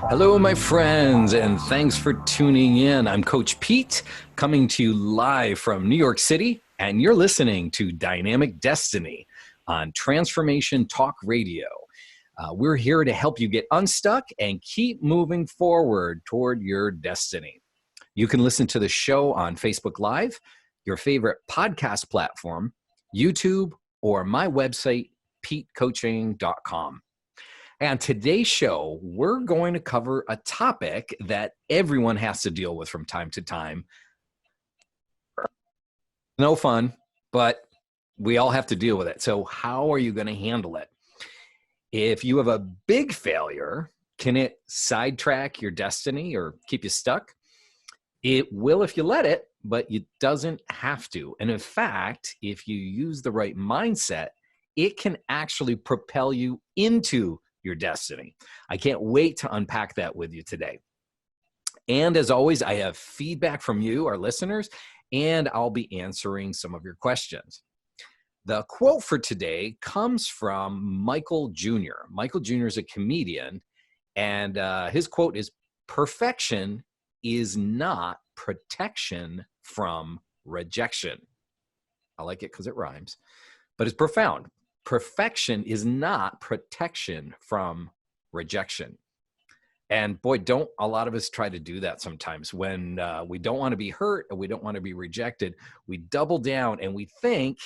Hello, my friends, and thanks for tuning in. I'm Coach Pete, coming to you live from New York City, and you're listening to Dynamic Destiny on Transformation Talk Radio. We're here to help you get unstuck and keep moving forward toward your destiny. You can listen to the show on Facebook Live, your favorite podcast platform, YouTube, or my website, petecoaching.com. And today's show, we're going to cover a topic that everyone has to deal with from time to time. No fun, but we all have to deal with it. So how are you going to handle it? If you have a big failure, can it sidetrack your destiny or keep you stuck? It will if you let it, but it doesn't have to. And in fact, if you use the right mindset, it can actually propel you into your destiny. I can't wait to unpack that with you today. And as always, I have feedback from you, our listeners, and I'll be answering some of your questions. The quote for today comes from Michael Jr. Michael Jr. is a comedian, and his quote is, "Perfection is not protection from rejection." I like it because it rhymes, but it's profound. Perfection is not protection from rejection. And boy, don't a lot of us try to do that sometimes when we don't want to be hurt or we don't want to be rejected. We double down and we think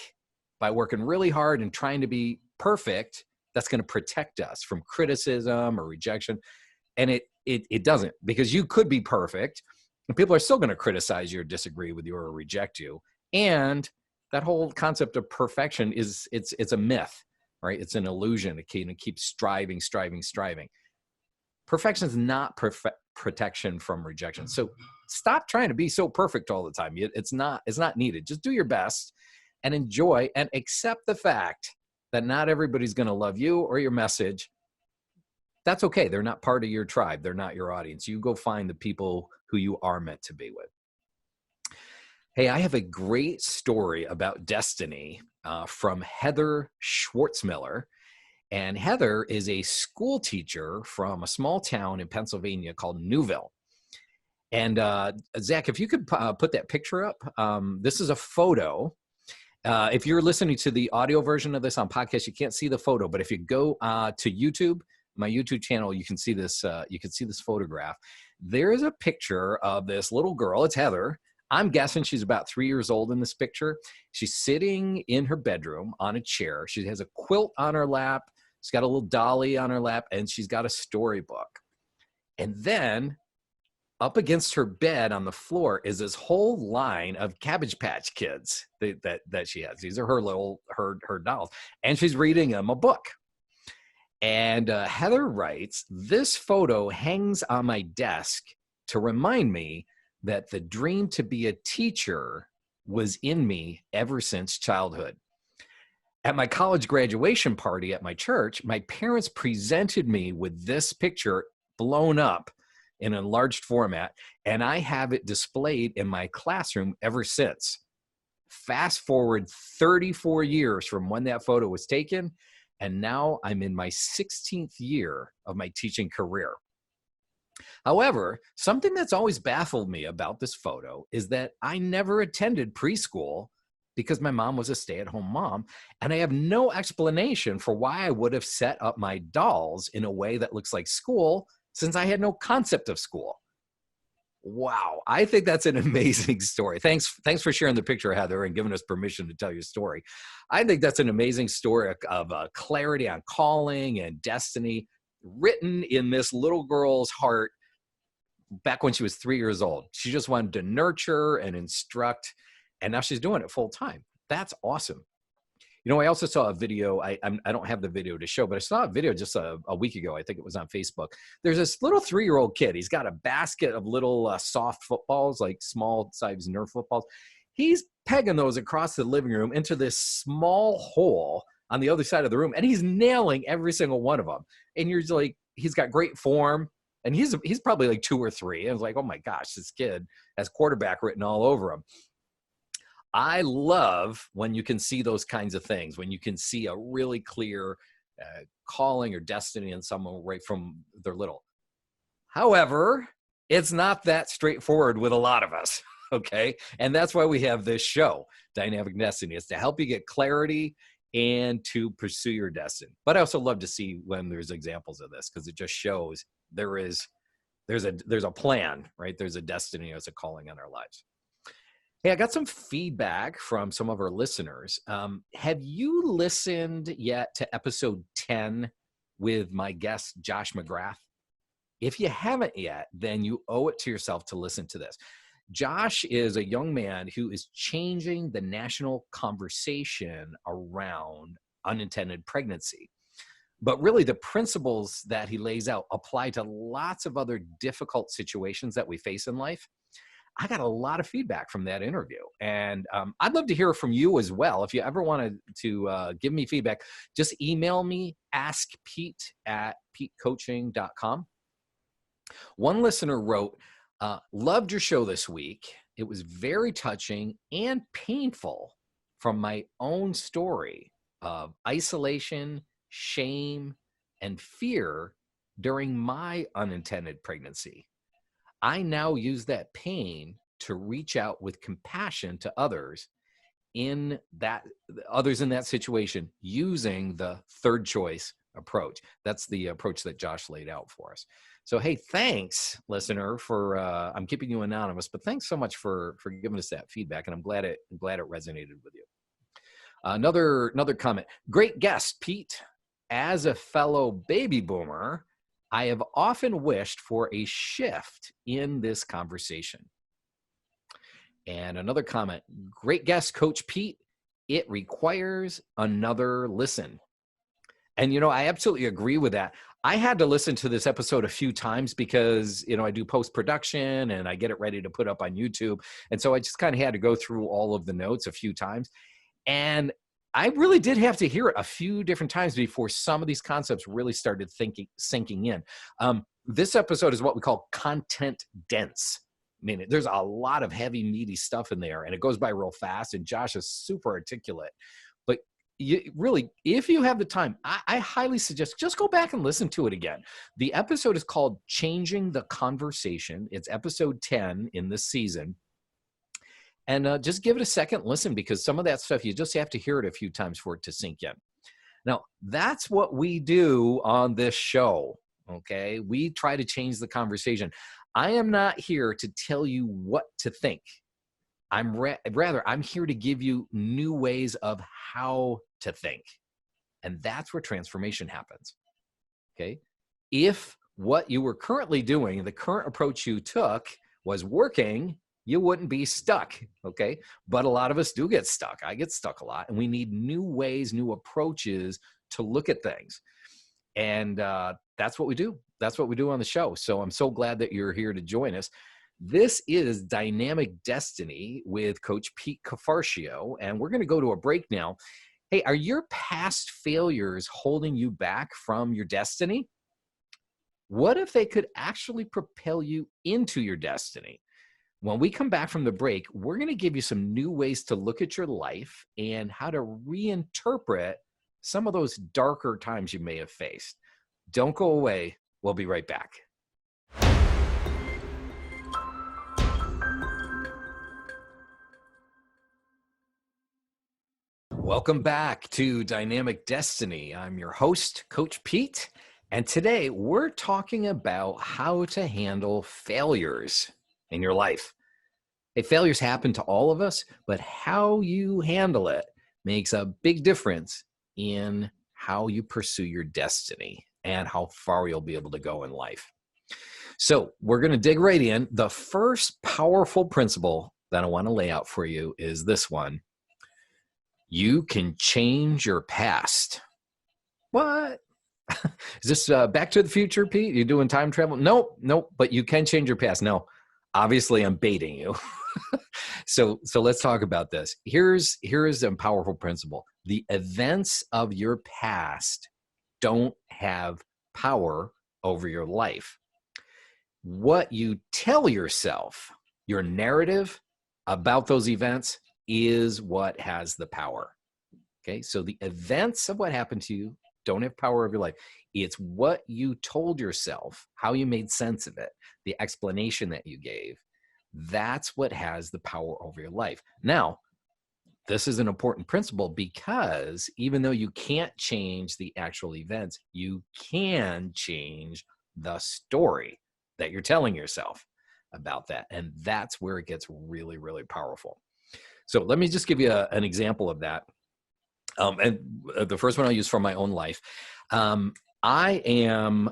by working really hard and trying to be perfect, that's going to protect us from criticism or rejection. And it doesn't, because you could be perfect and people are still going to criticize you or disagree with you or reject you. And that whole concept of perfection it's a myth, right? It's an illusion. It can keep striving. Perfection is not protection from rejection. So stop trying to be so perfect all the time. It's not needed. Just do your best and enjoy and accept the fact that not everybody's going to love you or your message. That's okay. They're not part of your tribe. They're not your audience. You go find the people who you are meant to be with. Hey, I have a great story about destiny from Heather Schwartzmiller. And Heather is a school teacher from a small town in Pennsylvania called Newville. And Zach, if you could put that picture up, this is a photo. If you're listening to the audio version of this on podcast, you can't see the photo. But if you go to YouTube, my YouTube channel, you can see this. You can see this photograph. There is a picture of this little girl. It's Heather. I'm guessing she's about 3 years old in this picture. She's sitting in her bedroom on a chair. She has a quilt on her lap. She's got a little dolly on her lap, and she's got a storybook. And then up against her bed on the floor is this whole line of Cabbage Patch Kids that she has. These are her dolls. And she's reading them a book. And Heather writes, "This photo hangs on my desk to remind me that the dream to be a teacher was in me ever since childhood. At my college graduation party at my church, my parents presented me with this picture blown up in an enlarged format, and I have it displayed in my classroom ever since." Fast forward 34 years from when that photo was taken, and now I'm in my 16th year of my teaching career. However, something that's always baffled me about this photo is that I never attended preschool because my mom was a stay-at-home mom, and I have no explanation for why I would have set up my dolls in a way that looks like school since I had no concept of school. Wow, I think that's an amazing story. Thanks for sharing the picture, Heather, and giving us permission to tell your story. I think that's an amazing story of clarity on calling and destiny, written in this little girl's heart back when she was 3 years old. She just wanted to nurture and instruct, and now she's doing it full time. That's awesome. You know, I also saw a video. I don't have the video to show, but I saw a video just a week ago. I think it was on Facebook. There's this little 3-year-old kid. He's got a basket of little soft footballs, like small size Nerf footballs. He's pegging those across the living room into this small hole on the other side of the room, and he's nailing every single one of them. And you're just like, he's got great form, and he's probably like 2 or 3. And I was like, oh my gosh, this kid has quarterback written all over him. I love when you can see those kinds of things, when you can see a really clear calling or destiny in someone right from they're little. However, it's not that straightforward with a lot of us, okay? And that's why we have this show, Dynamic Destiny. It's to help you get clarity and to pursue your destiny. But I also love to see when there's examples of this, because it just shows there's a plan, right? There's a destiny, there's a calling on our lives. Hey, I got some feedback from some of our listeners. Have you listened yet to episode 10 with my guest, Josh McGrath? If you haven't yet, then you owe it to yourself to listen to this. Josh is a young man who is changing the national conversation around unintended pregnancy. But really, the principles that he lays out apply to lots of other difficult situations that we face in life. I got a lot of feedback from that interview, and I'd love to hear from you as well. If you ever wanted to give me feedback, just email me, askpete@petecoaching.com. One listener wrote, loved your show this week. It was very touching and painful from my own story of isolation, shame, and fear during my unintended pregnancy. I now use that pain to reach out with compassion to others in that situation using the third choice approach. That's the approach that Josh laid out for us. So, hey, thanks, listener, for I'm keeping you anonymous, but thanks so much for giving us that feedback, and I'm glad it resonated with you. Another comment. Great guest, Pete. As a fellow baby boomer, I have often wished for a shift in this conversation. And another comment. Great guest, Coach Pete. It requires another listen. And, I absolutely agree with that. I had to listen to this episode a few times because, I do post-production and I get it ready to put up on YouTube. And so I just kind of had to go through all of the notes a few times. And I really did have to hear it a few different times before some of these concepts really started sinking in. This episode is what we call content dense. I mean, there's a lot of heavy, meaty stuff in there, and it goes by real fast, and Josh is super articulate. But if you have the time, I highly suggest just go back and listen to it again. The episode is called Changing the Conversation. It's episode 10 in this season. And just give it a second listen, because some of that stuff, you just have to hear it a few times for it to sink in. Now, that's what we do on this show, okay? We try to change the conversation. I am not here to tell you what to think. I'm here to give you new ways of how to think. And that's where transformation happens, okay? If what you were currently doing, the current approach you took was working, you wouldn't be stuck, okay? But a lot of us do get stuck. I get stuck a lot, and we need new ways, new approaches to look at things. And that's what we do. That's what we do on the show. So I'm so glad that you're here to join us. This is Dynamic Destiny with Coach Pete Cafarchio, and we're going to go to a break now. Hey, are your past failures holding you back from your destiny? What if they could actually propel you into your destiny? When we come back from the break, we're going to give you some new ways to look at your life and how to reinterpret some of those darker times you may have faced. Don't go away. We'll be right back. Welcome back to Dynamic Destiny. I'm your host, Coach Pete, and today we're talking about how to handle failures in your life. Hey, failures happen to all of us, but how you handle it makes a big difference in how you pursue your destiny and how far you'll be able to go in life. So we're going to dig right in. The first powerful principle that I want to lay out for you is this one. You can change your past. What? Is this Back to the Future, Pete? You doing time travel? Nope, but you can change your past. No, obviously I'm baiting you. So let's talk about this. Here's a powerful principle. The events of your past don't have power over your life. What you tell yourself, your narrative about those events, is what has the power. Okay, so the events of what happened to you don't have power over your life. It's what you told yourself, how you made sense of it, the explanation that you gave. That's what has the power over your life. Now, this is an important principle because even though you can't change the actual events, you can change the story that you're telling yourself about that. And that's where it gets really, really powerful. So let me just give you an example of that. And the first one I'll use from my own life. I am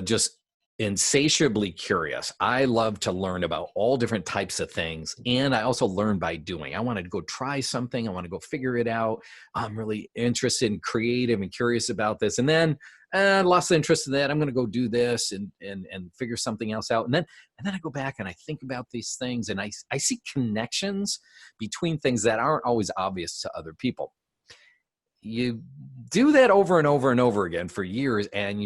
just insatiably curious. I love to learn about all different types of things. And I also learn by doing. I wanted to go try something. I want to go figure it out. I'm really interested and creative and curious about this. And then I lost interest in that. I'm going to go do this and figure something else out. And then I go back and I think about these things and I see connections between things that aren't always obvious to other people. You do that over and over and over again for years, and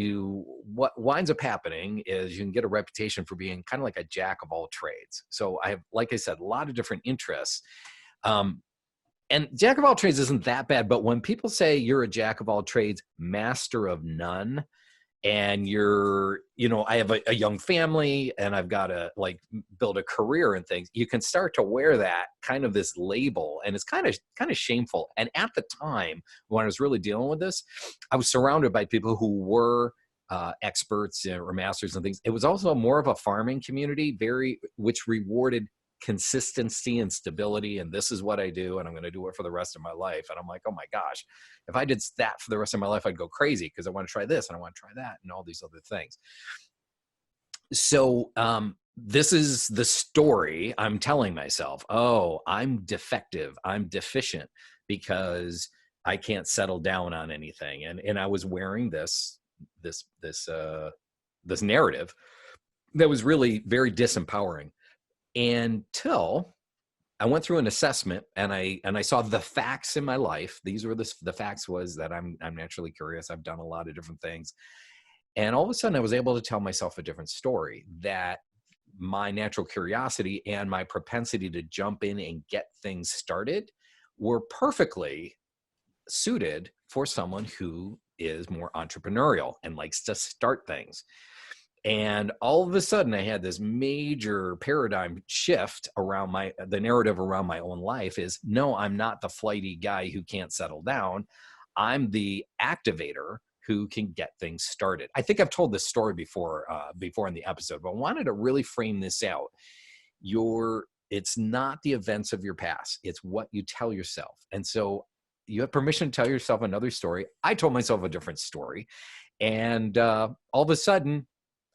what winds up happening is you can get a reputation for being kind of like a jack of all trades. So I have, like I said, a lot of different interests. And jack of all trades isn't that bad, but when people say you're a jack of all trades, master of none, and I have a young family and I've got to like build a career and things, you can start to wear that kind of this label, and it's kind of shameful. And at the time when I was really dealing with this, I was surrounded by people who were experts or masters and things. It was also more of a farming community, which rewarded consistency and stability, and this is what I do, and I'm going to do it for the rest of my life. And I'm like, oh my gosh, if I did that for the rest of my life, I'd go crazy because I want to try this and I want to try that and all these other things. So this is the story I'm telling myself. Oh, I'm defective, I'm deficient because I can't settle down on anything. And I was wearing this narrative that was really very disempowering, until I went through an assessment and I saw the facts in my life. These were the facts was that I'm naturally curious. I've done a lot of different things. And all of a sudden I was able to tell myself a different story, that my natural curiosity and my propensity to jump in and get things started were perfectly suited for someone who is more entrepreneurial and likes to start things. And all of a sudden I had this major paradigm shift around the narrative around my own life is, no, I'm not the flighty guy who can't settle down. I'm the activator who can get things started. I think I've told this story before in the episode, but I wanted to really frame this out. It's not the events of your past. It's what you tell yourself. And so you have permission to tell yourself another story. I told myself a different story. And all of a sudden,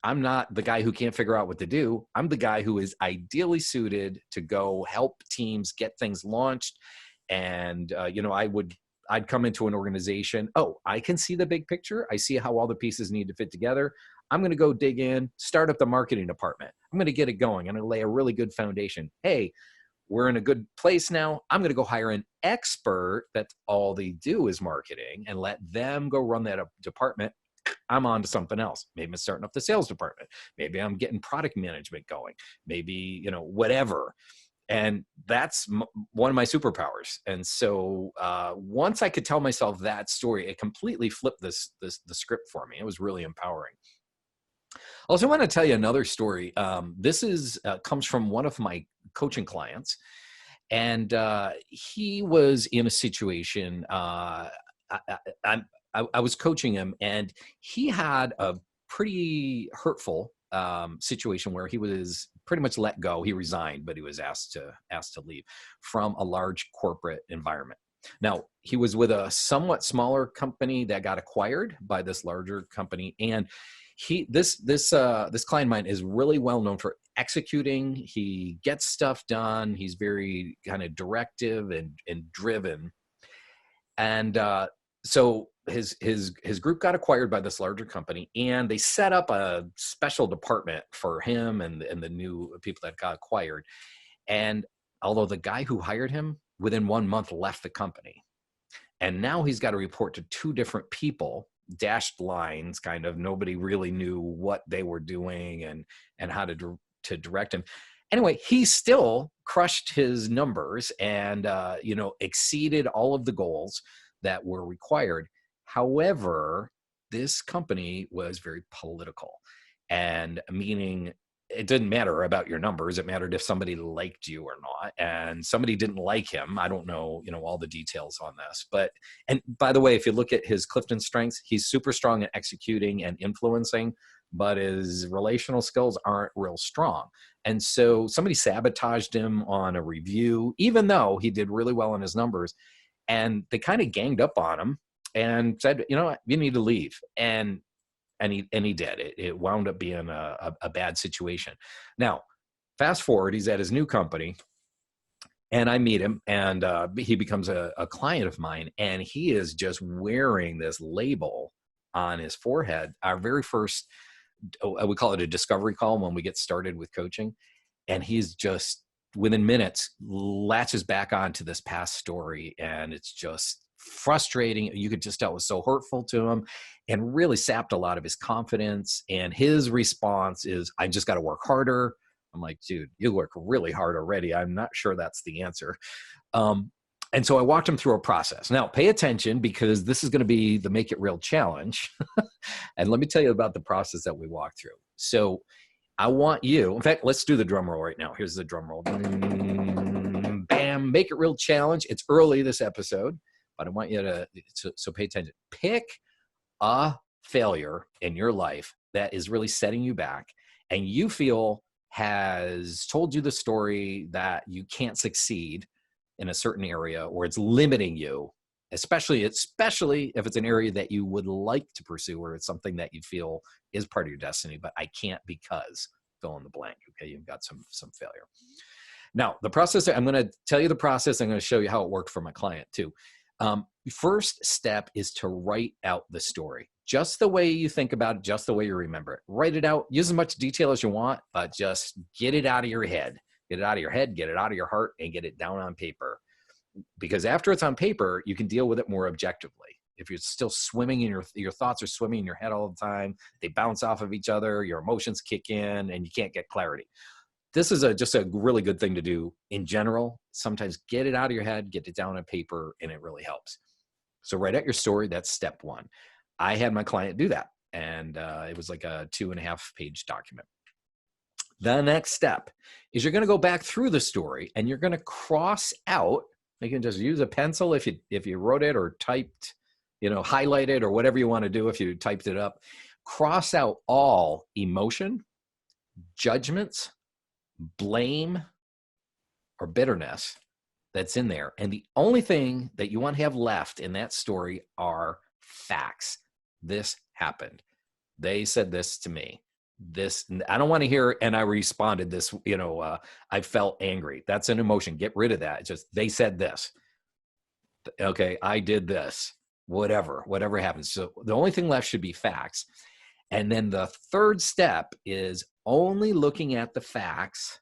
I'm not the guy who can't figure out what to do. I'm the guy who is ideally suited to go help teams get things launched. And, I'd come into an organization. Oh, I can see the big picture. I see how all the pieces need to fit together. I'm going to go dig in, start up the marketing department. I'm going to get it going. I'm going to lay a really good foundation. Hey, we're in a good place now. I'm going to go hire an expert that all they do is marketing and let them go run that department. I'm on to something else. Maybe I'm starting up the sales department. Maybe I'm getting product management going. Maybe, whatever. And that's one of my superpowers. And so once I could tell myself that story, it completely flipped the script for me. It was really empowering. Also, I want to tell you another story. This comes from one of my coaching clients. And he was in a situation, I was coaching him, and he had a pretty hurtful situation where he was pretty much let go. He resigned, but he was asked to leave from a large corporate environment. Now, he was with a somewhat smaller company that got acquired by this larger company, and this client of mine is really well known for executing. He gets stuff done. He's very kind of directive and driven, and so his group got acquired by this larger company, and they set up a special department for him and the new people that got acquired. And although the guy who hired him within 1 month left the company, and now he's got to report to two different people, dashed lines, kind of, nobody really knew what they were doing and how to direct him. Anyway, he still crushed his numbers and exceeded all of the goals that were required. However, this company was very political, and meaning it didn't matter about your numbers. It mattered if somebody liked you or not. And somebody didn't like him. I don't know, all the details on this, but, and by the way, if you look at his Clifton strengths, he's super strong at executing and influencing, but his relational skills aren't real strong. And so somebody sabotaged him on a review, even though he did really well in his numbers. And they kind of ganged up on him and said, you know what, you need to leave. And he did. It wound up being a bad situation. Now, fast forward, he's at his new company, and I meet him, and he becomes a client of mine, and he is just wearing this label on his forehead. Our very first, we call it a discovery call when we get started with coaching, and he's just, within minutes, latches back onto this past story, and it's just frustrating. You could just tell it was so hurtful to him and really sapped a lot of his confidence. And his response is, I just got to work harder. I'm like, dude, you work really hard already. I'm not sure that's the answer. And so I walked him through a process. Now, pay attention, because this is going to be the Make It Real challenge. And let me tell you about the process that we walked through. So I want you, in fact, let's do the drum roll right now. Here's the drum roll. Bam, Make It Real challenge. It's early this episode, but I want you to so pay attention. Pick a failure in your life that is really setting you back, and you feel has told you the story that you can't succeed in a certain area, or it's limiting you, especially if it's an area that you would like to pursue, or it's something that you feel is part of your destiny, but I can't because fill in the blank. Okay, you've got some failure. Now, the process, I'm going to tell you the process. I'm going to show you how it worked for my client too. First step is to write out the story, just the way you think about it, just the way you remember it. Write it out, use as much detail as you want, but just get it out of your head. Get it out of your head, get it out of your heart, and get it down on paper. Because after it's on paper, you can deal with it more objectively. If you're still swimming in your thoughts are swimming in your head all the time, they bounce off of each other, your emotions kick in, and you can't get clarity. This is just a really good thing to do in general. Sometimes get it out of your head, get it down on paper, and it really helps. So write out your story. That's step one. I had my client do that, and it was like a 2.5-page document. The next step is you're going to go back through the story, and you're going to cross out. You can just use a pencil if you wrote it or typed, highlighted, or whatever you want to do if you typed it up. Cross out all emotion, judgments, blame, or bitterness that's in there. And the only thing that you want to have left in that story are facts. This happened. They said this to me. This, I don't want to hear, and I responded this, I felt angry. That's an emotion. Get rid of that. It's just, they said this. Okay, I did this. Whatever happens. So the only thing left should be facts. And then the third step is only looking at the facts.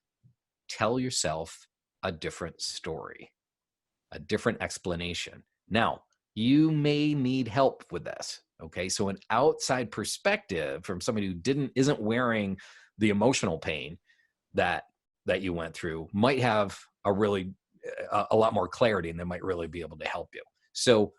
Tell yourself a different story, a different explanation. Now, you may need help with this. Okay, so an outside perspective from somebody who isn't wearing the emotional pain that you went through might have a lot more clarity, and they might really be able to help you. So,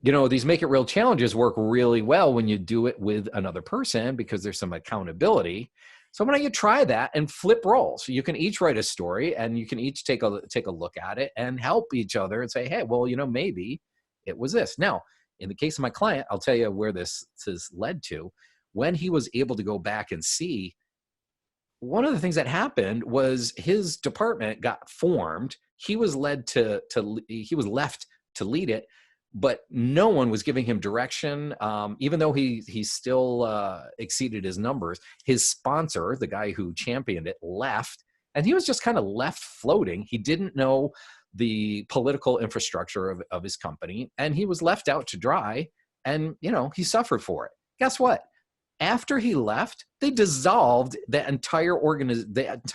these Make It Real challenges work really well when you do it with another person, because there's some accountability. So why don't you try that and flip roles? You can each write a story, and you can each take a look at it and help each other and say, hey, well, maybe it was this. Now, in the case of my client, I'll tell you where this has led to. When he was able to go back and see, one of the things that happened was his department got formed. He was left to lead it, but no one was giving him direction. Even though he still exceeded his numbers, his sponsor, the guy who championed it, left, and he was just kind of left floating. He didn't know the political infrastructure of his company, and he was left out to dry, and he suffered for it. Guess what? After he left, they dissolved the entire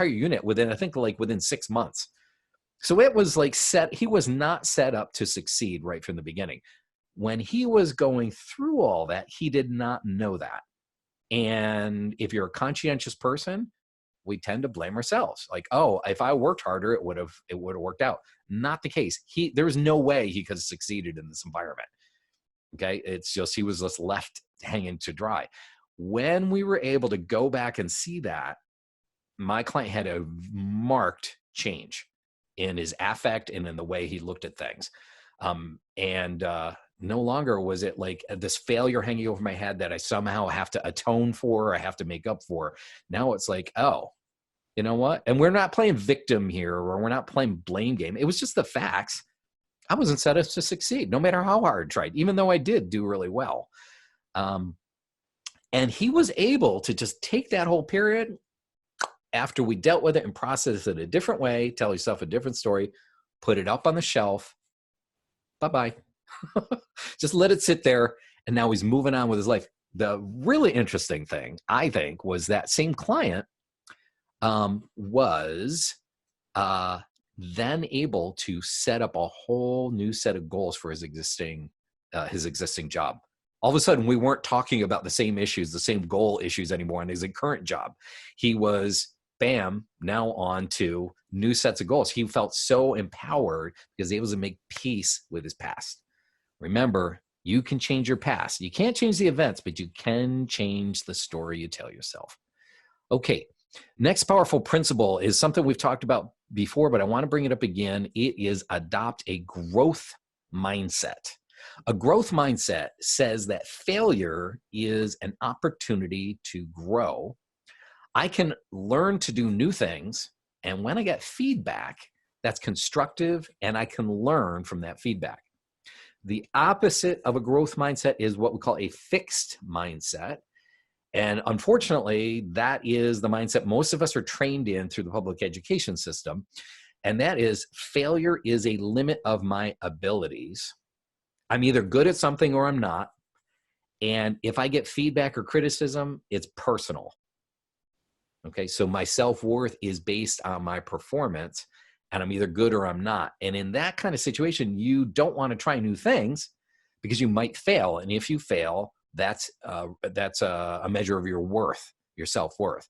unit within 6 months. So it was he was not set up to succeed right from the beginning. When he was going through all that, he did not know that. And if you're a conscientious person, we tend to blame ourselves. Like, oh, if I worked harder, it would have worked out. Not the case. There was no way he could have succeeded in this environment. Okay. It's just, he was just left hanging to dry. When we were able to go back and see that, my client had a marked change in his affect and in the way he looked at things. And no longer was it like this failure hanging over my head that I somehow have to atone for, or I have to make up for. Now it's like, oh, you know what? And we're not playing victim here, or we're not playing blame game. It was just the facts. I wasn't set up to succeed, no matter how hard I tried, even though I did do really well. And he was able to just take that whole period after we dealt with it and processed it a different way, tell yourself a different story, put it up on the shelf. Bye-bye. Just let it sit there. And now he's moving on with his life. The really interesting thing, I think, was that same client was then able to set up a whole new set of goals for his existing job. All of a sudden, we weren't talking about the same issues, the same goal issues anymore in his current job. He was, bam, now on to new sets of goals. He felt so empowered because he was able to make peace with his past. Remember, you can change your past. You can't change the events, but you can change the story you tell yourself. Okay, next powerful principle is something we've talked about before, but I want to bring it up again. It is adopt a growth mindset. A growth mindset says that failure is an opportunity to grow. I can learn to do new things, and when I get feedback, that's constructive, and I can learn from that feedback. The opposite of a growth mindset is what we call a fixed mindset. And unfortunately, that is the mindset most of us are trained in through the public education system. And that is, failure is a limit of my abilities. I'm either good at something or I'm not. And if I get feedback or criticism, it's personal. Okay, so my self-worth is based on my performance, and I'm either good or I'm not. And in that kind of situation, you don't want to try new things because you might fail. And if you fail, that's a measure of your worth, your self-worth.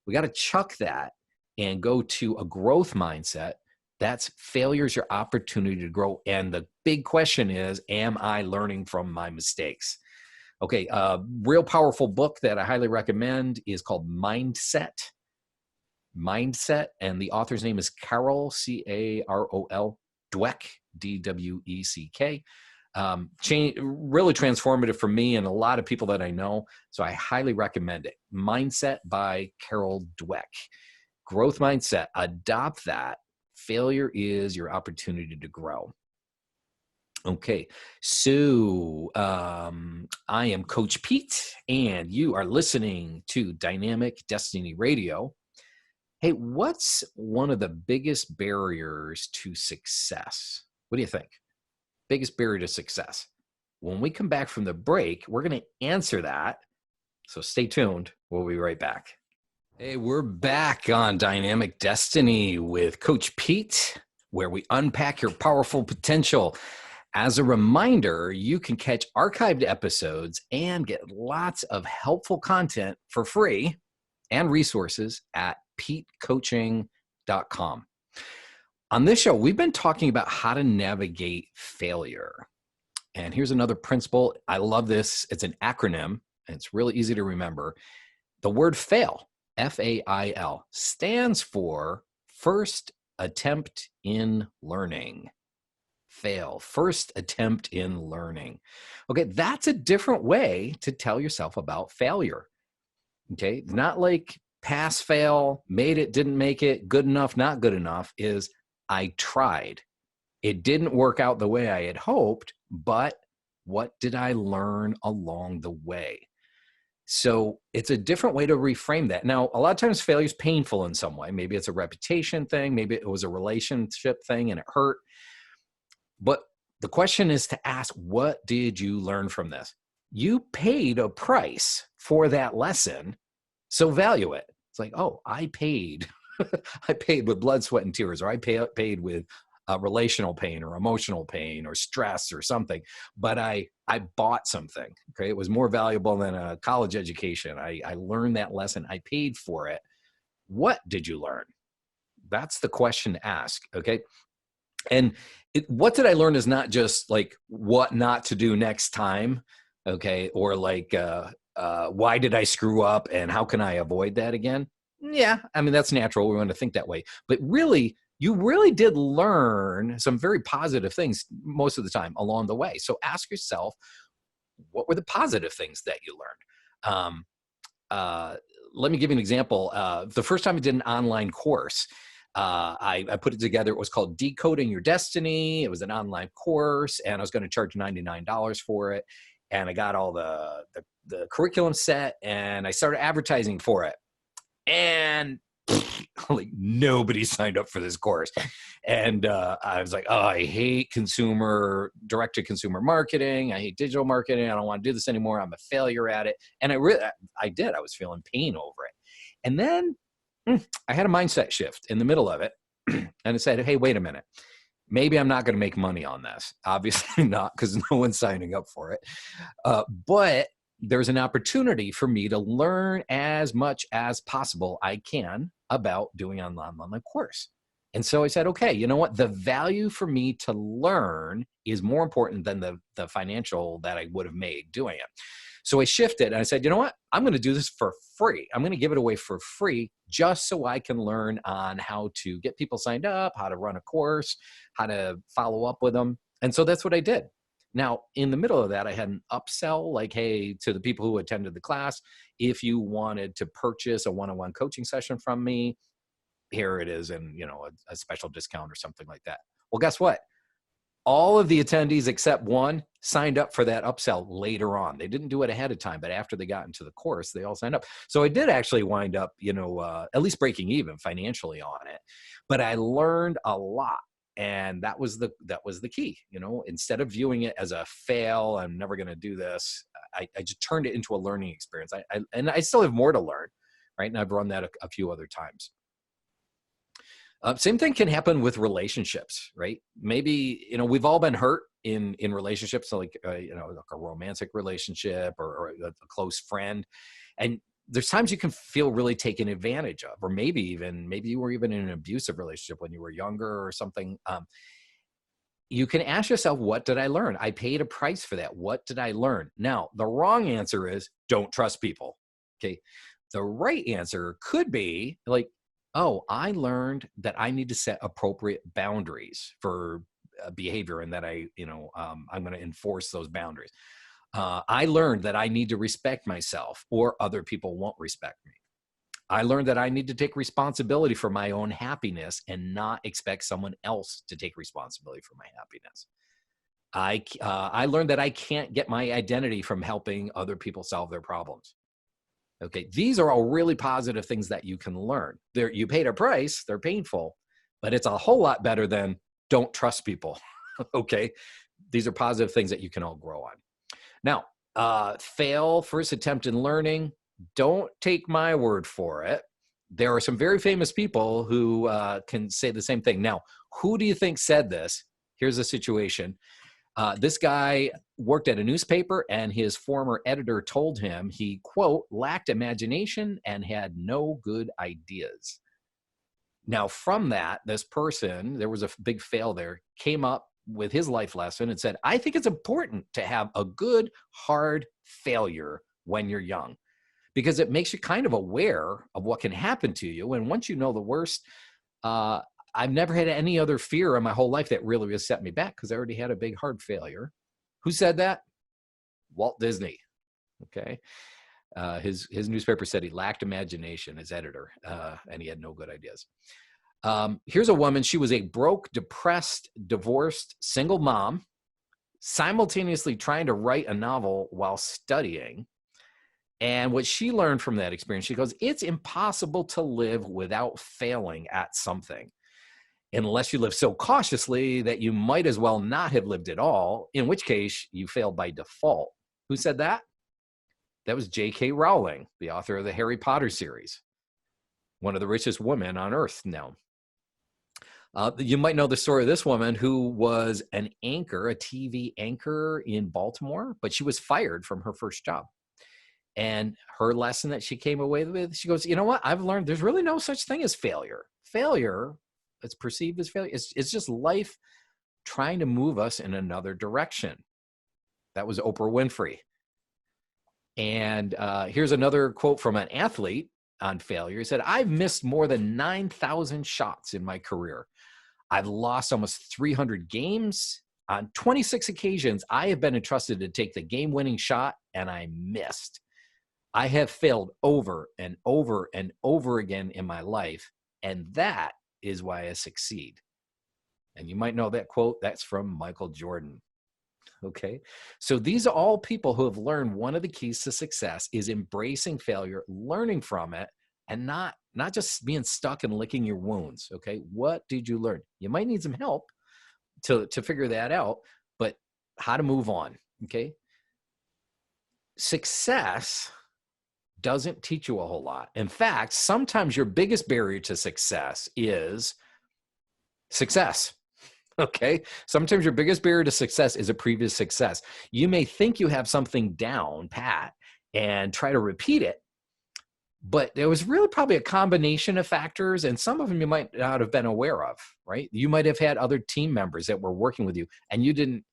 We got to chuck that and go to a growth mindset. That's failure's your opportunity to grow. And the big question is, am I learning from my mistakes? Okay, a real powerful book that I highly recommend is called Mindset, and the author's name is Carol, C-A-R-O-L, Dweck, D-W-E-C-K. Really transformative for me and a lot of people that I know, so I highly recommend it. Mindset by Carol Dweck. Growth mindset, adopt that. Failure is your opportunity to grow. Okay, so I am Coach Pete, and you are listening to Dynamic Destiny Radio. Hey, what's one of the biggest barriers to success? What do you think? Biggest barrier to success? When we come back from the break, we're going to answer that. So stay tuned. We'll be right back. Hey, we're back on Dynamic Destiny with Coach Pete, where we unpack your powerful potential. As a reminder, you can catch archived episodes and get lots of helpful content for free and resources at petecoaching.com. On this show, we've been talking about how to navigate failure. And here's another principle. I love this. It's an acronym, and it's really easy to remember. The word FAIL, F-A-I-L, stands for First Attempt in Learning. FAIL, first attempt in learning. Okay, that's a different way to tell yourself about failure. Okay, not like pass, fail, made it, didn't make it, good enough, not good enough, is I tried. It didn't work out the way I had hoped, but what did I learn along the way? So it's a different way to reframe that. Now, a lot of times failure is painful in some way. Maybe it's a reputation thing. Maybe it was a relationship thing and it hurt. But the question is to ask, what did you learn from this? You paid a price for that lesson, so value it. It's like, oh, I paid. I paid with blood, sweat, and tears, or I paid with relational pain or emotional pain or stress or something. But I bought something. Okay, it was more valuable than a college education. I learned that lesson. I paid for it. What did you learn? That's the question to ask. Okay. And what did I learn is not just like what not to do next time, okay, or like why did I screw up and how can I avoid that again? Yeah, I mean that's natural. We want to think that way, but really, you really did learn some very positive things most of the time along the way. So ask yourself, what were the positive things that you learned? Uh, Let me give you an example. The first time I did an online course, I put it together. It was called Decoding Your Destiny. It was an online course, and I was going to charge $99 for it. And I got all the curriculum set, and I started advertising for it. And like nobody signed up for this course. And I was like, oh, I hate direct-to-consumer marketing. I hate digital marketing. I don't want to do this anymore. I'm a failure at it. And I was feeling pain over it. And then I had a mindset shift in the middle of it. And it said, hey, wait a minute. Maybe I'm not going to make money on this. Obviously not, because no one's signing up for it. But there's an opportunity for me to learn as much as possible I can about doing an online course. And so I said, okay, you know what? The value for me to learn is more important than the financial that I would have made doing it. So I shifted and I said, you know what? I'm going to do this for free. I'm going to give it away for free just so I can learn on how to get people signed up, how to run a course, how to follow up with them. And so that's what I did. Now, in the middle of that, I had an upsell, like, hey, to the people who attended the class, if you wanted to purchase a one-on-one coaching session from me, here it is, and a special discount or something like that. Well, guess what? All of the attendees except one signed up for that upsell later on. They didn't do it ahead of time, but after they got into the course, they all signed up. So I did actually wind up, at least breaking even financially on it. But I learned a lot. And that was the key, instead of viewing it as a fail, I'm never going to do this. I just turned it into a learning experience. And I still have more to learn, right? And I've run that a few other times. Same thing can happen with relationships, right? Maybe, we've all been hurt in relationships, so like, like a romantic relationship or a close friend. And there's times you can feel really taken advantage of, or maybe you were even in an abusive relationship when you were younger or something. You can ask yourself, what did I learn? I paid a price for that. What did I learn? Now, the wrong answer is don't trust people. Okay. The right answer could be like, oh, I learned that I need to set appropriate boundaries for behavior, and that I'm going to enforce those boundaries. I learned that I need to respect myself or other people won't respect me. I learned that I need to take responsibility for my own happiness and not expect someone else to take responsibility for my happiness. I learned that I can't get my identity from helping other people solve their problems. Okay, these are all really positive things that you can learn. You paid a price, they're painful, but it's a whole lot better than don't trust people. Okay, these are positive things that you can all grow on. Now, fail first attempt in learning. Don't take my word for it. There are some very famous people who can say the same thing. Now, who do you think said this? Here's a situation. This guy worked at a newspaper, and his former editor told him he, quote, lacked imagination and had no good ideas. Now, from that, this person, there was a big fail there, came up with his life lesson and said, I think it's important to have a good, hard failure when you're young, because it makes you kind of aware of what can happen to you. And once you know the worst, I've never had any other fear in my whole life that really has set me back, because I already had a big, hard failure. Who said that? Walt Disney. Okay. His newspaper said he lacked imagination, his editor, and he had no good ideas. Here's a woman. She was a broke, depressed, divorced, single mom, simultaneously trying to write a novel while studying. And what she learned from that experience, she goes, it's impossible to live without failing at something, unless you live so cautiously that you might as well not have lived at all, in which case you fail by default. Who said that? That was J.K. Rowling, the author of the Harry Potter series, one of the richest women on earth now. You might know the story of this woman who was an anchor, a TV anchor in Baltimore, but she was fired from her first job. And her lesson that she came away with, she goes, you know what? I've learned there's really no such thing as failure. Failure it's perceived as failure. It's just life trying to move us in another direction. That was Oprah Winfrey. And here's another quote from an athlete on failure. He said, "I've missed more than 9,000 shots in my career. I've lost almost 300 games. On 26 occasions, I have been entrusted to take the game-winning shot, and I missed. I have failed over and over and over again in my life, and that is why I succeed." And you might know that quote. That's from Michael Jordan. Okay. So these are all people who have learned one of the keys to success is embracing failure, learning from it, and not just being stuck and licking your wounds. Okay. What did you learn? You might need some help to figure that out, but how to move on. Okay. Success doesn't teach you a whole lot. In fact, sometimes your biggest barrier to success is success. Okay. Sometimes your biggest barrier to success is a previous success. You may think you have something down pat and try to repeat it, but there was really probably a combination of factors, and some of them you might not have been aware of, right? You might have had other team members that were working with you, and you didn't,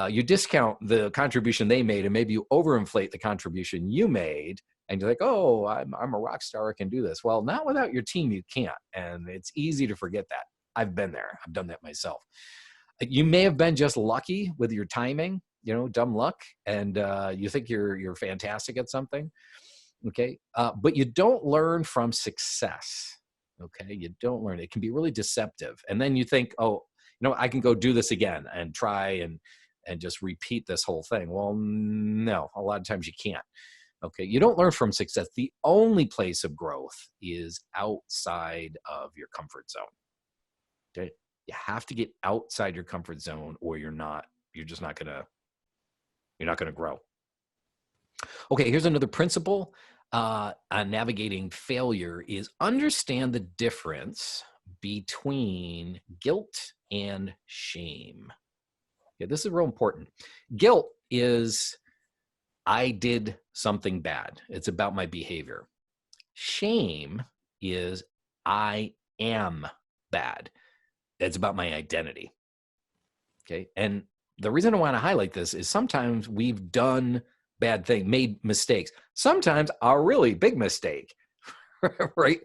you discount the contribution they made, and maybe you overinflate the contribution you made, and you're like, oh, I'm a rock star, I can do this. Well, not without your team, you can't, and it's easy to forget that. I've been there. I've done that myself. You may have been just lucky with your timing, dumb luck, and you think you're fantastic at something. Okay. But you don't learn from success. Okay. You don't learn. It can be really deceptive. And then you think, oh, I can go do this again and try and just repeat this whole thing. Well, no, a lot of times you can't. Okay. You don't learn from success. The only place of growth is outside of your comfort zone. Okay. You have to get outside your comfort zone, or you're just not going to grow. Okay. Here's another principle on navigating failure is understand the difference between guilt and shame. Yeah, this is real important. Guilt is, I did something bad. It's about my behavior. Shame is, I am bad. It's about my identity. Okay. And the reason I want to highlight this is sometimes we've done bad things, made mistakes, sometimes a really big mistake, right?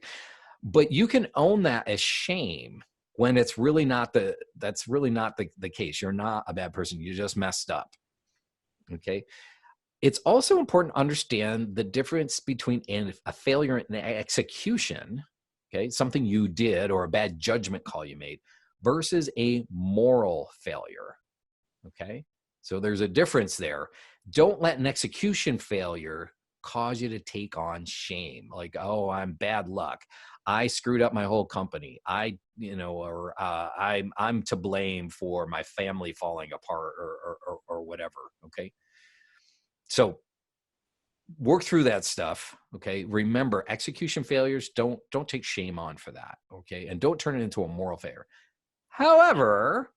But you can own that as shame when it's really that's really not the case. You're not a bad person. You just messed up. Okay. It's also important to understand the difference between a failure and an execution. Okay. Something you did or a bad judgment call you made versus a moral failure. Okay. So there's a difference there. Don't let an execution failure cause you to take on shame. Like, oh, I'm bad luck. I screwed up my whole company. I'm to blame for my family falling apart or whatever. Okay. So work through that stuff. Okay. Remember, execution failures, don't take shame on for that. Okay. And don't turn it into a moral failure. However,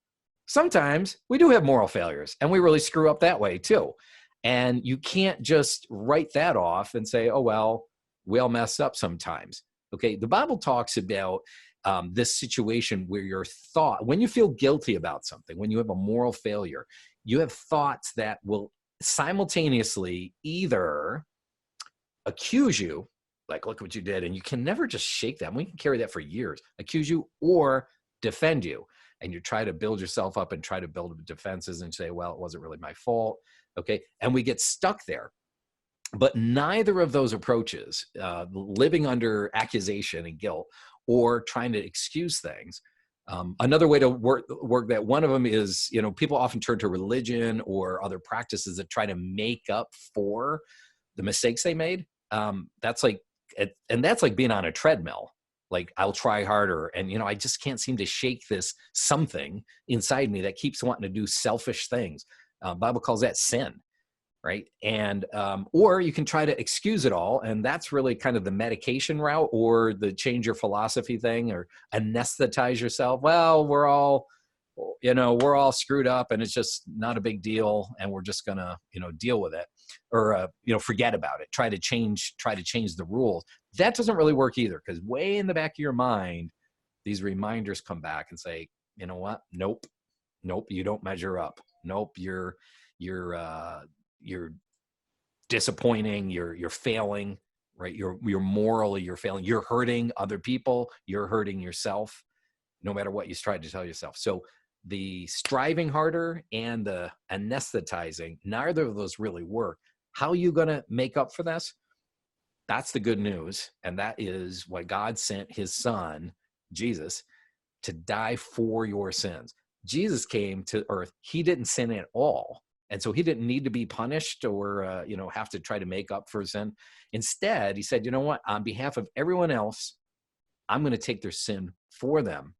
sometimes we do have moral failures and we really screw up that way too. And you can't just write that off and say, oh, well, we all mess up sometimes. Okay. The Bible talks about this situation where when you feel guilty about something, when you have a moral failure, you have thoughts that will simultaneously either accuse you, like, look what you did, and you can never just shake that. We can carry that for years, accuse you or defend you. And you try to build yourself up and try to build defenses and say, well, it wasn't really my fault. Okay. And we get stuck there. But neither of those approaches, living under accusation and guilt or trying to excuse things, another way to work that, one of them is, people often turn to religion or other practices that try to make up for the mistakes they made. That's like being on a treadmill. Like, I'll try harder. And, I just can't seem to shake this something inside me that keeps wanting to do selfish things. Bible calls that sin. Right. And, or you can try to excuse it all. And that's really kind of the medication route or the change your philosophy thing or anesthetize yourself. Well, we're all screwed up and it's just not a big deal. And we're just going to, deal with it or, forget about it. Try to change the rules. That doesn't really work either, because way in the back of your mind, these reminders come back and say, you know what? Nope, you don't measure up. Nope, you're disappointing. You're failing, right? You're morally, you're failing. You're hurting other people. You're hurting yourself, no matter what you try to tell yourself. So the striving harder and the anesthetizing, neither of those really work. How are you going to make up for this? That's the good news. And that is why God sent his son, Jesus, to die for your sins. Jesus came to earth. He didn't sin at all. And so he didn't need to be punished or, have to try to make up for sin. Instead, he said, you know what? On behalf of everyone else, I'm going to take their sin for them.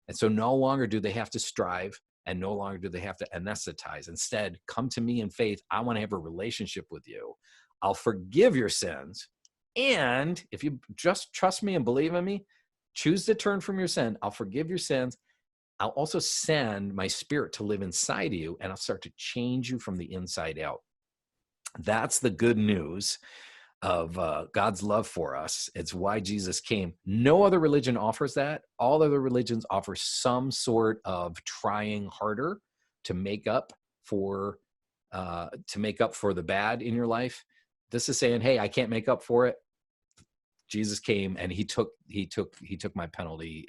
And so no longer do they have to strive, and no longer do they have to anesthetize. Instead, come to me in faith. I want to have a relationship with you. I'll forgive your sins. And if you just trust me and believe in me, choose to turn from your sin. I'll forgive your sins. I'll also send my spirit to live inside of you, and I'll start to change you from the inside out. That's the good news of God's love for us. It's why Jesus came. No other religion offers that. All other religions offer some sort of trying harder to make up for the bad in your life. This is saying, hey, I can't make up for it. Jesus came and he took my penalty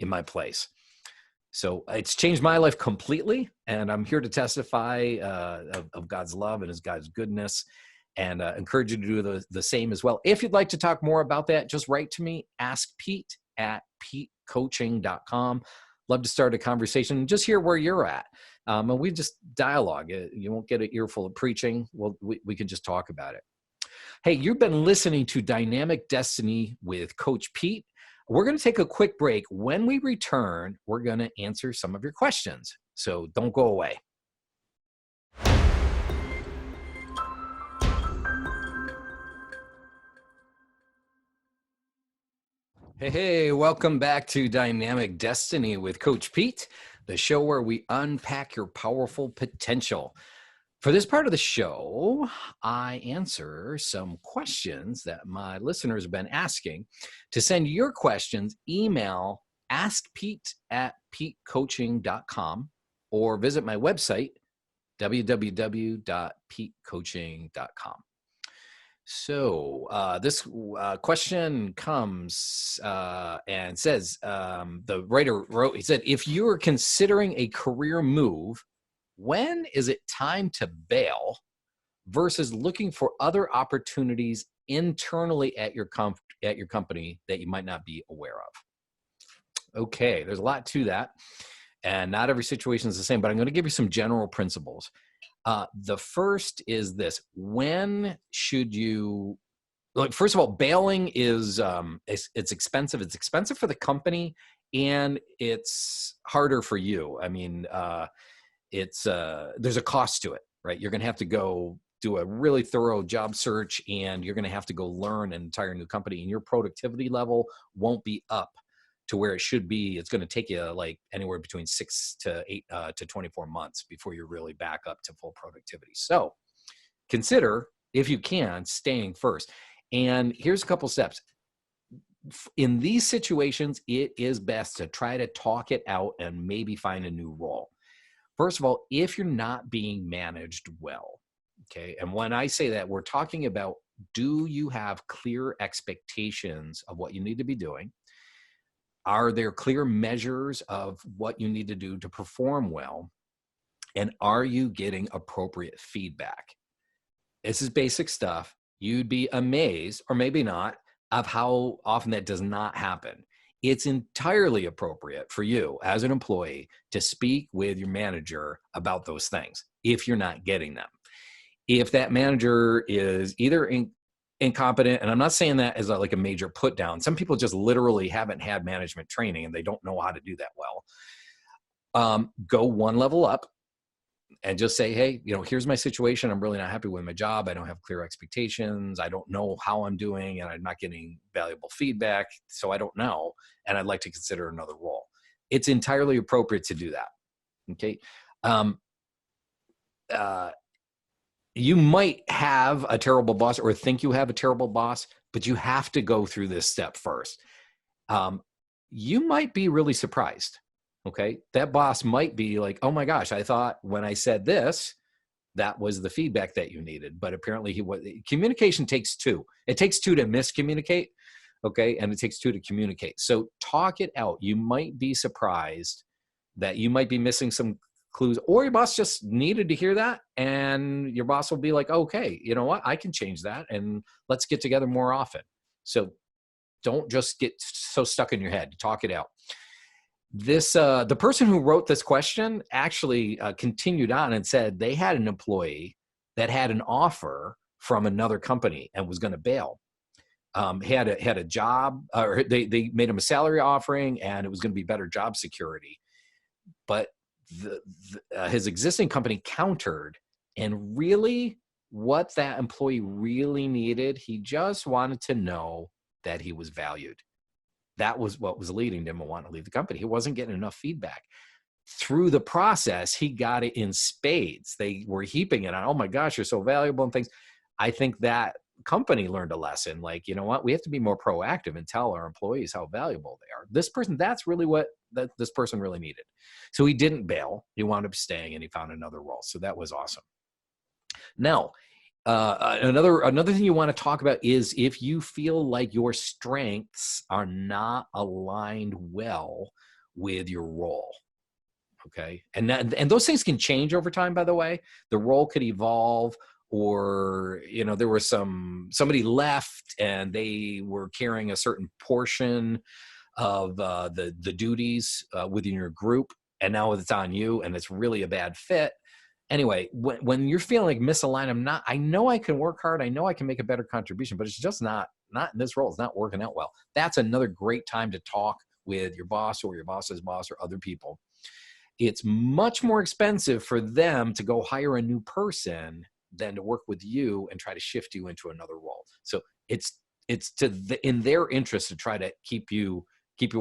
in my place. So it's changed my life completely, and I'm here to testify of God's love and God's goodness, and encourage you to do the same as well. If you'd like to talk more about that, just write to me, askpete@petecoaching.com. Love to start a conversation and just hear where you're at. And we just dialogue. You won't get an earful of preaching. We can just talk about it. Hey, you've been listening to Dynamic Destiny with Coach Pete. We're going to take a quick break. When we return, we're going to answer some of your questions. So don't go away. Hey, welcome back to Dynamic Destiny with Coach Pete, the show where we unpack your powerful potential. For this part of the show, I answer some questions that my listeners have been asking. To send your questions, email askpete@petecoaching.com or visit my website, www.petecoaching.com. So this question comes and says, the writer wrote, he said, if you are considering a career move, when is it time to bail versus looking for other opportunities internally at your company that you might not be aware of? Okay, there's a lot to that, and not every situation is the same, but I'm going to give you some general principles. The first is this: when should you, first of all, bailing is it's expensive. It's expensive for the company, and it's harder for you. I mean, there's a cost to it, right? You're going to have to go do a really thorough job search, and you're going to have to go learn an entire new company, and your productivity level won't be up to where it should be. It's going to take you like anywhere between 6 to 8 to 24 months before you're really back up to full productivity. So consider, if you can, staying first. And here's a couple steps. In these situations, it is best to try to talk it out and maybe find a new role. First of all, if you're not being managed well, okay, and when I say that, we're talking about, do you have clear expectations of what you need to be doing? Are there clear measures of what you need to do to perform well? And are you getting appropriate feedback? This is basic stuff. You'd be amazed, or maybe not, of how often that does not happen. It's entirely appropriate for you as an employee to speak with your manager about those things if you're not getting them. If that manager is either incompetent, and I'm not saying that as like a major put down. Some people just literally haven't had management training and they don't know how to do that well. Go one level up and just say, hey, here's my situation. I'm really not happy with my job. I don't have clear expectations. I don't know how I'm doing, and I'm not getting valuable feedback. So I don't know. And I'd like to consider another role. It's entirely appropriate to do that. Okay. You might have a terrible boss or think you have a terrible boss, but you have to go through this step first. you might be really surprised. Okay. That boss might be like, oh my gosh, I thought when I said this, that was the feedback that you needed. But apparently communication takes two. It takes two to miscommunicate. Okay. And it takes two to communicate. So talk it out. You might be surprised that you might be missing some clues, or your boss just needed to hear that. And your boss will be like, okay, you know what? I can change that. And let's get together more often. So don't just get so stuck in your head. Talk it out. The person who wrote this question actually continued on and said they had an employee that had an offer from another company and was going to bail. Had a job, or they made him a salary offering, and it was going to be better job security. But his existing company countered, and really what that employee really needed, he just wanted to know that he was valued. That was what was leading him to want to leave the company. He wasn't getting enough feedback. Through the process, he got it in spades. They were heaping it on, oh my gosh, you're so valuable and things. I think that company learned a lesson. Like, you know what? We have to be more proactive and tell our employees how valuable they are. This person, that's really what this person really needed. So he didn't bail. He wound up staying, and he found another role. So that was awesome. Now, another thing you want to talk about is if you feel like your strengths are not aligned well with your role. Okay. And those things can change over time, by the way. The role could evolve, or, you know, there was somebody left and they were carrying a certain portion of the duties within your group, and now it's on you, and it's really a bad fit. Anyway, when you're feeling like misaligned, I know I can work hard. I know I can make a better contribution, but it's just not in this role. It's not working out well. That's another great time to talk with your boss or your boss's boss or other people. It's much more expensive for them to go hire a new person than to work with you and try to shift you into another role. So it's in their interest to try to keep you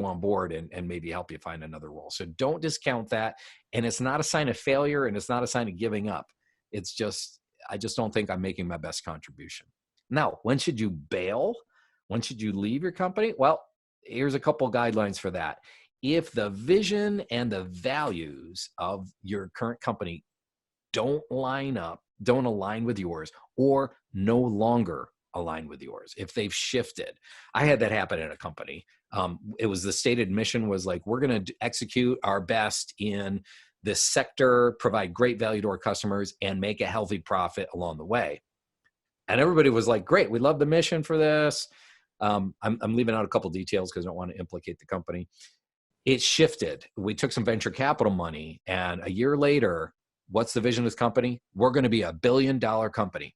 on board and maybe help you find another role. So don't discount that. And it's not a sign of failure, and it's not a sign of giving up. It's just, I just don't think I'm making my best contribution. Now, when should you bail? When should you leave your company? Well, here's a couple guidelines for that. If the vision and the values of your current company don't align with yours, or no longer align with yours, if they've shifted. I had that happen at a company. It was the stated mission was like, we're going to execute our best in this sector, provide great value to our customers, and make a healthy profit along the way. And everybody was like, great, we love the mission for this. I'm leaving out a couple details because I don't want to implicate the company. It shifted. We took some venture capital money, and a year later, what's the vision of this company? We're going to be $1 billion company.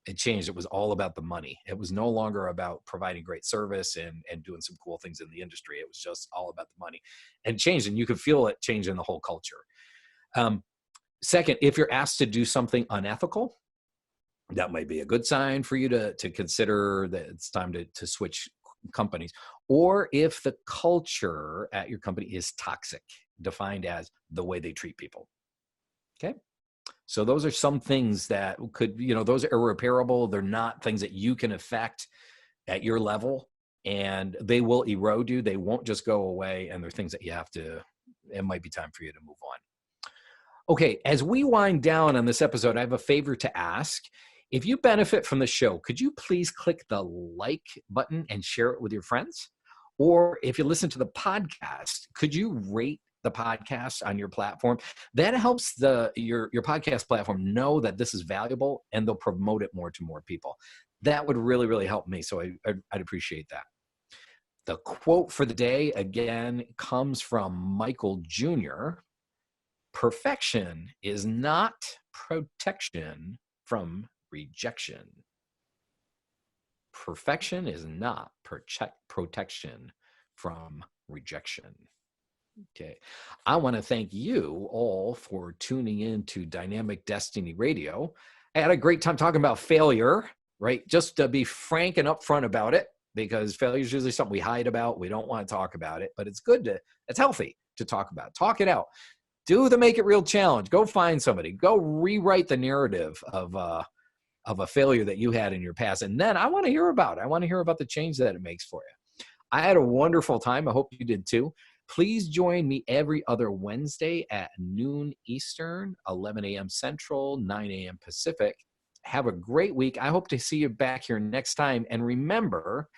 It changed. It was all about the money. It was no longer about providing great service and doing some cool things in the industry. It was just all about the money, and changed. And you could feel it change in the whole culture. Second, if you're asked to do something unethical, that might be a good sign for you to consider that it's time to switch companies. Or if the culture at your company is toxic, defined as the way they treat people. Okay. So those are some things that could, those are irreparable. They're not things that you can affect at your level, and they will erode you. They won't just go away. And they're things that it might be time for you to move on. Okay. As we wind down on this episode, I have a favor to ask. If you benefit from the show, could you please click the like button and share it with your friends? Or if you listen to the podcast, could you rate the podcast on your platform? That helps your podcast platform know that this is valuable, and they'll promote it more to more people. That would really, really help me. So I'd appreciate that. The quote for the day, again, comes from Michael Jr. Perfection is not protection from rejection. Perfection is not protection from rejection. Okay. I want to thank you all for tuning in to Dynamic Destiny Radio. I had a great time talking about failure, right? Just to be frank and upfront about it, because failure is usually something we hide about. We don't want to talk about it, but it's healthy to talk about. Talk it out. Do the Make It Real challenge. Go find somebody. Go rewrite the narrative of a failure that you had in your past. And then I want to hear about it. I want to hear about the change that it makes for you. I had a wonderful time. I hope you did too. Please join me every other Wednesday at noon Eastern, 11 a.m. Central, 9 a.m. Pacific. Have a great week. I hope to see you back here next time. And remember,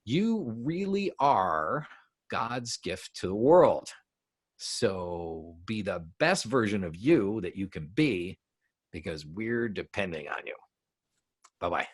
you really are God's gift to the world. So be the best version of you that you can be, because we're depending on you. Bye-bye.